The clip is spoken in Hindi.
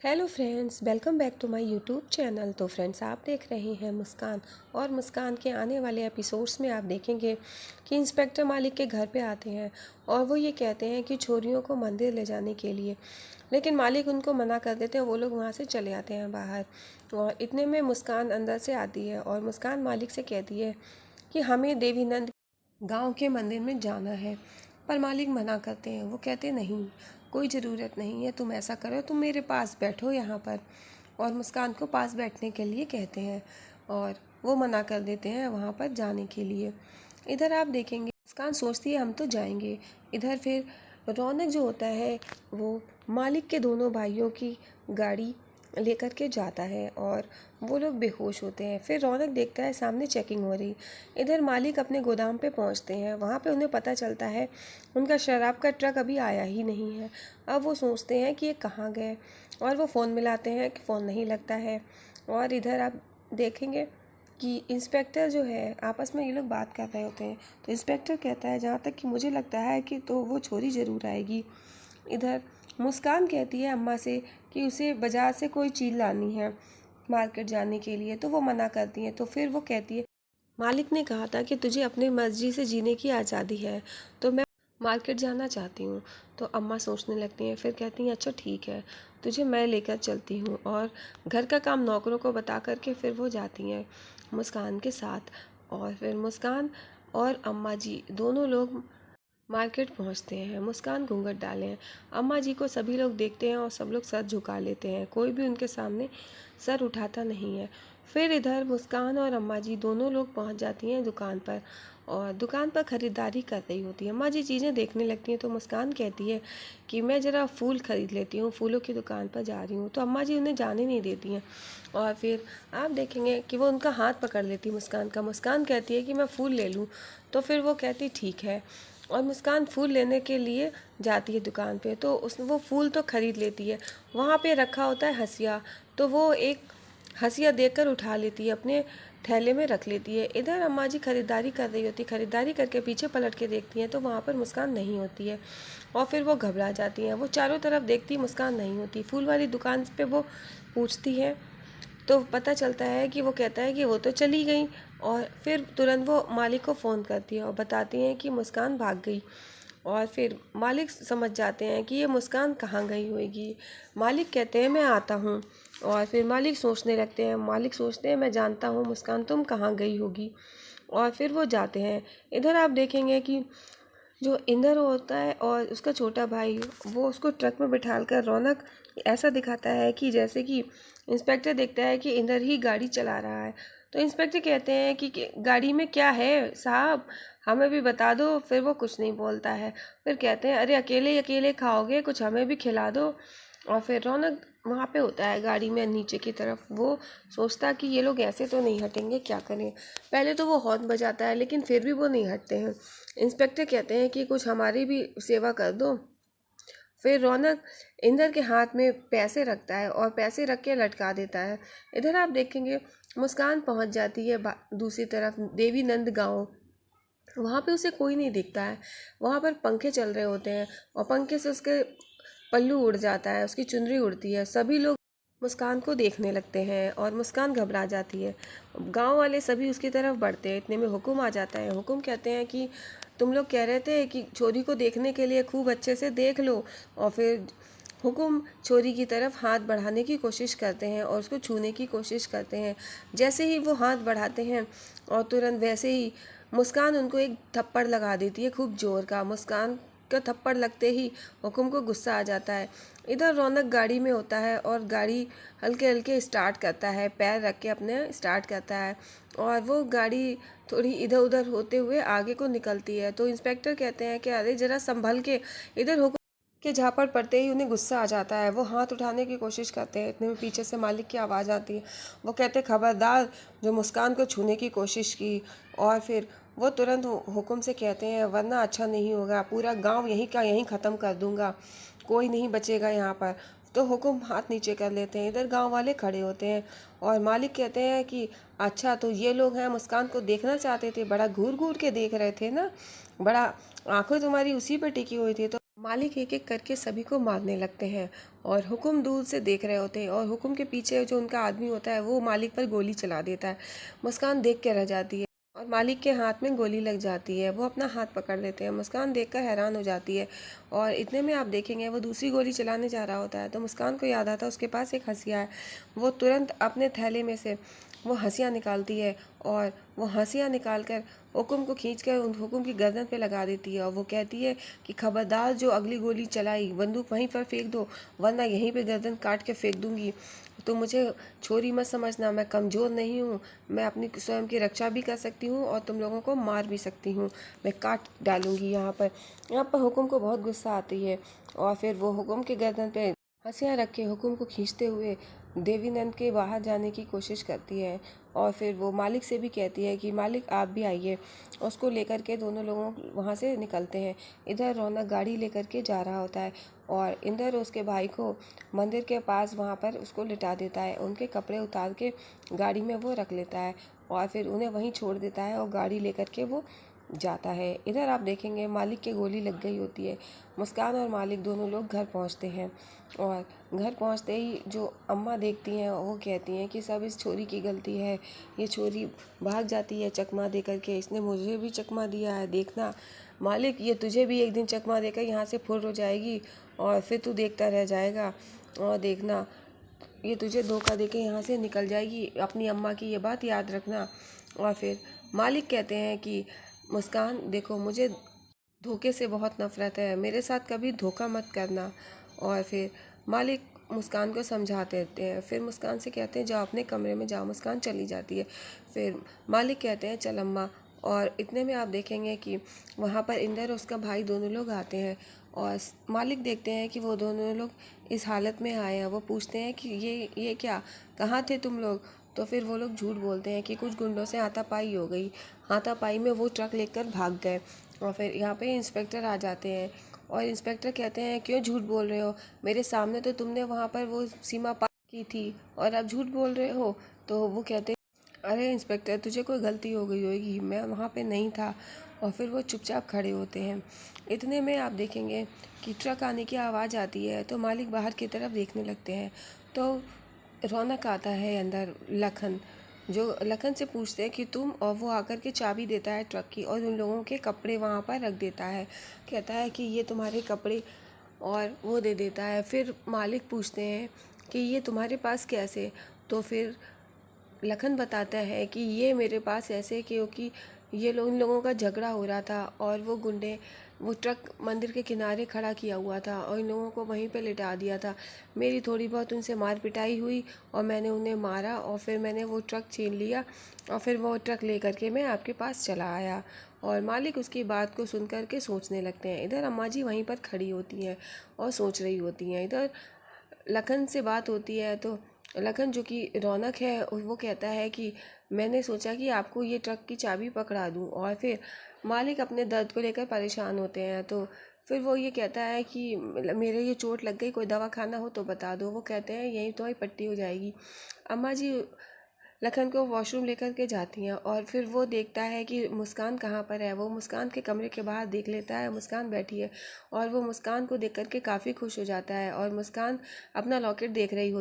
Hello friends, welcome back to my YouTube channel. तो फ्रेंड्स, आप देख रहे हैं मुस्कान। और मुस्कान के आने वाले एपिसोड्स में आप देखेंगे कि इंस्पेक्टर मालिक के घर पे आते हैं और वो ये कहते हैं कि छोरियों को मंदिर ले जाने के लिए, लेकिन मालिक उनको मना कर देते हैं। वो लोग वहाँ से चले आते हैं बाहर और इतने में मुस्कान अंदर से आती है और मुस्कान मालिक से कहती है कि हमें देवीनंद गांव के मंदिर में जाना है। पर मालिक मना करते हैं। वो कहते नहीं, कोई ज़रूरत नहीं है, तुम ऐसा करो, तुम मेरे पास बैठो यहाँ पर। और मुस्कान को पास बैठने के लिए कहते हैं और वो मना कर देते हैं वहाँ पर जाने के लिए। इधर आप देखेंगे मुस्कान सोचती है हम तो जाएंगे। इधर फिर रौनक जो होता है वो मालिक के दोनों भाइयों की गाड़ी लेकर के जाता है और वो लोग बेहोश होते हैं। फिर रौनक देखता है सामने चेकिंग हो रही। इधर मालिक अपने गोदाम पे पहुंचते हैं। वहाँ पे उन्हें पता चलता है उनका शराब का ट्रक अभी आया ही नहीं है। अब वो सोचते हैं कि ये कहाँ गए और वो फ़ोन मिलाते हैं कि फ़ोन नहीं लगता है। और इधर आप देखेंगे कि इंस्पेक्टर जो है, आपस में ये लोग बात कर रहे होते हैं। तो इंस्पेक्टर कहता है जहाँ तक कि मुझे लगता है कि तो वो छोरी ज़रूर आएगी। इधर मुस्कान कहती है अम्मा से कि उसे बाज़ार से कोई चीज़ लानी है मार्केट जाने के लिए, तो वो मना करती है। तो फिर वो कहती है मालिक ने कहा था कि तुझे अपनी मर्जी से जीने की आज़ादी है, तो मैं मार्केट जाना चाहती हूँ। तो अम्मा सोचने लगती हैं, फिर कहती हैं अच्छा ठीक है, तुझे मैं लेकर चलती हूँ। और घर का काम नौकरों को बता करके फिर वो जाती हैं मुस्कान के साथ। और फिर मुस्कान और अम्मा जी दोनों लोग मार्केट पहुंचते हैं। मुस्कान घूंघट डाले हैं। अम्मा जी को सभी लोग देखते हैं और सब लोग सर झुका लेते हैं, कोई भी उनके सामने सर उठाता नहीं है। फिर इधर मुस्कान और अम्मा जी दोनों लोग पहुंच जाती हैं दुकान पर और दुकान पर ख़रीदारी कर रही होती है। अम्मा जी चीज़ें देखने लगती हैं तो मुस्कान कहती है कि मैं ज़रा फूल ख़रीद लेती हूँ, फूलों की दुकान पर जा रही हूँ। तो अम्मा जी उन्हें जाने नहीं देती हैं और फिर आप देखेंगे कि वो उनका हाथ पकड़ लेती है मुस्कान का। मुस्कान कहती है कि मैं फ़ूल ले लूँ, तो फिर वो कहती ठीक है। और मुस्कान फूल लेने के लिए जाती है दुकान पे, तो वो फूल तो ख़रीद लेती है। वहाँ पे रखा होता है हंसिया, तो वो एक हंसिया देकर उठा लेती है, अपने थैले में रख लेती है। इधर अम्मा जी खरीदारी कर रही होती, खरीदारी करके पीछे पलट के देखती हैं तो वहाँ पर मुस्कान नहीं होती है और फिर वो घबरा जाती हैं। वो चारों तरफ देखती, मुस्कान नहीं होती। फूल वाली दुकान पे वो पूछती है तो पता चलता है कि वो कहता है कि वो तो चली गई। और फिर तुरंत वो मालिक को फ़ोन करती है और बताती हैं कि मुस्कान भाग गई। और फिर मालिक समझ जाते हैं कि ये मुस्कान कहाँ गई होगी। मालिक कहते हैं मैं आता हूँ। और फिर मालिक सोचने लगते हैं, मालिक सोचते हैं मैं जानता हूँ मुस्कान तुम कहाँ गई होगी। और फिर वो जाते हैं। इधर आप देखेंगे कि जो इंदर होता है और उसका छोटा भाई, वो उसको ट्रक में बिठाकर रौनक ऐसा दिखाता है कि जैसे कि इंस्पेक्टर देखता है कि इंदर ही गाड़ी चला रहा है। तो इंस्पेक्टर कहते हैं कि गाड़ी में क्या है साहब, हमें भी बता दो। फिर वो कुछ नहीं बोलता है। फिर कहते हैं अरे अकेले अकेले खाओगे, कुछ हमें भी खिला दो। और फिर रौनक वहाँ पे होता है गाड़ी में नीचे की तरफ। वो सोचता कि ये लोग ऐसे तो नहीं हटेंगे, क्या करें। पहले तो वो हॉर्न बजाता है लेकिन फिर भी वो नहीं हटते हैं। इंस्पेक्टर कहते हैं कि कुछ हमारी भी सेवा कर दो। फिर रौनक इंदर के हाथ में पैसे रखता है और पैसे रख के लटका देता है। इधर आप देखेंगे मुस्कान पहुंच जाती है दूसरी तरफ देवीनंद गांव। वहाँ पे उसे कोई नहीं दिखता है। वहाँ पर पंखे चल रहे होते हैं और पंखे से उसके पल्लू उड़ जाता है, उसकी चुनरी उड़ती है। सभी लोग मुस्कान को देखने लगते हैं और मुस्कान घबरा जाती है। गांव वाले सभी उसकी तरफ बढ़ते हैं। इतने में हुकुम आ जाता है। हुकुम कहते हैं कि तुम लोग कह रहे थे कि छोरी को देखने के लिए खूब अच्छे से देख लो। और फिर हुकुम छोरी की तरफ हाथ बढ़ाने की कोशिश करते हैं और उसको छूने की कोशिश करते हैं। जैसे ही वो हाथ बढ़ाते हैं और तुरंत वैसे ही मुस्कान उनको एक थप्पड़ लगा देती है खूब जोर का। मुस्कान का थप्पड़ लगते ही हुकुम को गुस्सा आ जाता है। इधर रौनक गाड़ी में होता है और गाड़ी हल्के हल्के स्टार्ट करता है, पैर रख के अपने स्टार्ट करता है और वो गाड़ी थोड़ी इधर उधर होते हुए आगे को निकलती है। तो इंस्पेक्टर कहते हैं कि अरे ज़रा संभल के। इधर हुकुम के झापड़ पड़ते ही उन्हें गुस्सा आ जाता है। वो हाथ उठाने की कोशिश करते हैं। इतने में पीछे से मालिक की आवाज़ आती है। वो कहते खबरदार जो मुस्कान को छूने की कोशिश की। और फिर वो तुरंत हुकुम से कहते हैं वरना अच्छा नहीं होगा, पूरा गांव यहीं का यहीं ख़त्म कर दूंगा, कोई नहीं बचेगा यहाँ पर। तो हुकुम हाथ नीचे कर लेते हैं। इधर गांव वाले खड़े होते हैं और मालिक कहते हैं कि अच्छा तो ये लोग हैं, मुस्कान को देखना चाहते थे, बड़ा घूर घूर के देख रहे थे ना, बड़ा आंखें तुम्हारी उसी पर टिकी हुई थी। तो मालिक एक एक करके सभी को मारने लगते हैं और हुक्म दूर से देख रहे होते हैं और हुक्म के पीछे जो उनका आदमी होता है वो मालिक पर गोली चला देता है। मुस्कान देख के रह जाती है और मालिक के हाथ में गोली लग जाती है। वो अपना हाथ पकड़ लेते हैं। मुस्कान देखकर हैरान हो जाती है और इतने में आप देखेंगे वो दूसरी गोली चलाने जा रहा होता है तो मुस्कान को याद आता है उसके पास एक हंसिया है। वो तुरंत अपने थैले में से वो हंसिया निकालती है और वो हंसिया निकाल कर हुक्म को खींच कर उन हुक्म की गर्दन पे लगा देती है और वो कहती है कि खबरदार जो अगली गोली चलाई बंदूक वहीं पर फेंक दो, वरना यहीं पे गर्दन काट के फेंक दूंगी। तो मुझे छोरी मत समझना, मैं कमज़ोर नहीं हूँ, मैं अपनी स्वयं की रक्षा भी कर सकती हूँ और तुम लोगों को मार भी सकती हूँ, मैं काट डालूंगी। यहाँ पर हुक्म को बहुत गुस्सा आती है और फिर वो हुक्म के गर्दन पे हंसियाँ रख के हुक्म को खींचते हुए देवीनंद के बाहर जाने की कोशिश करती है और फिर वो मालिक से भी कहती है कि मालिक आप भी आइए। उसको लेकर के दोनों लोगों वहाँ से निकलते हैं। इधर रौनक गाड़ी लेकर के जा रहा होता है और इंदर उसके भाई को मंदिर के पास वहाँ पर उसको लिटा देता है। उनके कपड़े उतार के गाड़ी में वो रख लेता है और फिर उन्हें वहीं छोड़ देता है और गाड़ी लेकर के वो जाता है। इधर आप देखेंगे मालिक के गोली लग गई होती है। मुस्कान और मालिक दोनों लोग घर पहुंचते हैं और घर पहुंचते ही जो अम्मा देखती हैं वो कहती हैं कि सब इस छोरी की गलती है। ये छोरी भाग जाती है चकमा दे करके, इसने मुझे भी चकमा दिया है, देखना मालिक ये तुझे भी एक दिन चकमा देकर यहाँ से फुर हो जाएगी और फिर तू देखता रह जाएगा और देखना ये तुझे धोखा देके यहाँ से निकल जाएगी। अपनी अम्मा की ये बात याद रखना। और फिर मालिक कहते हैं कि मुस्कान देखो मुझे धोखे से बहुत नफरत है, मेरे साथ कभी धोखा मत करना। और फिर मालिक मुस्कान को समझाते रहते हैं। फिर मुस्कान से कहते हैं जाओ अपने कमरे में जाओ। मुस्कान चली जाती है। फिर मालिक कहते हैं चल अम्मा। और इतने में आप देखेंगे कि वहाँ पर इंदर और उसका भाई दोनों लोग आते हैं और मालिक देखते हैं कि वो दोनों लोग इस हालत में आए हैं। वो पूछते हैं कि ये क्या, कहाँ थे तुम लोग। तो फिर वो लोग झूठ बोलते हैं कि कुछ गुंडों से हाथापाई हो गई, हाथापाई में वो ट्रक लेकर भाग गए। और फिर यहाँ पे इंस्पेक्टर आ जाते हैं और इंस्पेक्टर कहते हैं क्यों झूठ बोल रहे हो, मेरे सामने तो तुमने वहाँ पर वो सीमा पार की थी और अब झूठ बोल रहे हो। तो वो कहते हैं अरे इंस्पेक्टर तुझे कोई गलती हो गई होगी, मैं वहाँ पे नहीं था। और फिर वो चुपचाप खड़े होते हैं। इतने में आप देखेंगे कि ट्रक आने की आवाज़ आती है तो मालिक बाहर की तरफ देखने लगते हैं। तो रौनक आता है अंदर, लखन जो लखन से पूछते हैं कि तुम, और वो आकर के चाबी देता है ट्रक की और उन लोगों के कपड़े वहाँ पर रख देता है। कहता है कि ये तुम्हारे कपड़े, और वो दे देता है। फिर मालिक पूछते हैं कि ये तुम्हारे पास कैसे। तो फिर लखन बताता है कि ये मेरे पास ऐसे क्योंकि ये लोग, इन लोगों का झगड़ा हो रहा था और वो गुंडे वो ट्रक मंदिर के किनारे खड़ा किया हुआ था और इन लोगों को वहीं पे लिटा दिया था। मेरी थोड़ी बहुत उनसे मार पिटाई हुई और मैंने उन्हें मारा और फिर मैंने वो ट्रक छीन लिया और फिर वो ट्रक ले करके मैं आपके पास चला आया। और मालिक उसकी बात को सुन कर के सोचने लगते हैं। इधर अम्मा जी वहीं पर खड़ी होती हैं और सोच रही होती हैं। इधर लखन से बात होती है तो लखन जो कि रौनक है वो कहता है कि मैंने सोचा कि आपको ये ट्रक की चाबी पकड़ा दूं। और फिर मालिक अपने दर्द को लेकर परेशान होते हैं तो फिर वो ये कहता है कि मेरे ये चोट लग गई, कोई दवा खाना हो तो बता दो। वो कहते हैं यहीं तो ही पट्टी हो जाएगी। अम्मा जी लखन को वॉशरूम लेकर के जाती हैं और फिर वो देखता है कि मुस्कान कहाँ पर है। वो मुस्कान के कमरे के बाहर देख लेता है, मुस्कान बैठी है और वो मुस्कान को देख करके काफ़ी खुश हो जाता है और मुस्कान अपना लॉकेट देख रही होती है।